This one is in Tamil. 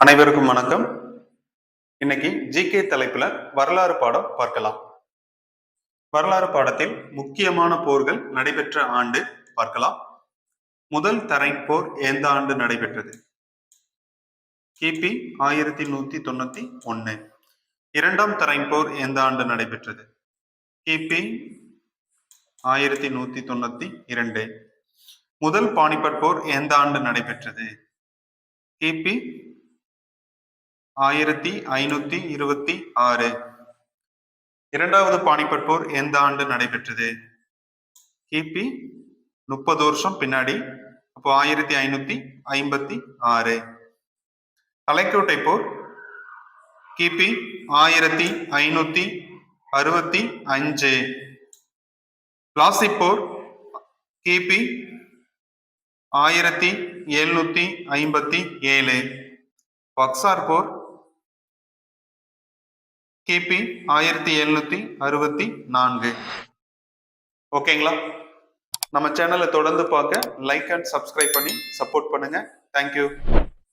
அனைவருக்கும் வணக்கம். இன்னைக்கு ஜிகே தலைப்புல வரலாறு பாடம் பார்க்கலாம். வரலாறு பாடத்தில் முக்கியமான போர்கள் நடைபெற்ற ஆண்டு பார்க்கலாம். முதல் தரை போர் எந்த ஆண்டு நடைபெற்றது? கிபி 1191. இரண்டாம் தரை போர் எந்த ஆண்டு நடைபெற்றது? கிபி 1192. முதல் பானிபட் போர் எந்த ஆண்டு நடைபெற்றது? கிபி 1526. இரண்டாவது பானிபட் போர் எந்த ஆண்டு நடைபெற்றது? கிபி 30 வருஷம் பின்னாடி, அப்போ 1556. தலைக்கோட்டை போர் கிபி 1565. பிளாசி போர் கிபி 1757. பக்சார் போர் கிபி 1764. ஓகேங்களா? நம்ம சேனலை தொடர்ந்து பார்க்க லைக் அண்ட் சப்ஸ்கிரைப் பண்ணி சப்போர்ட் பண்ணுங்க. தேங்க்யூ.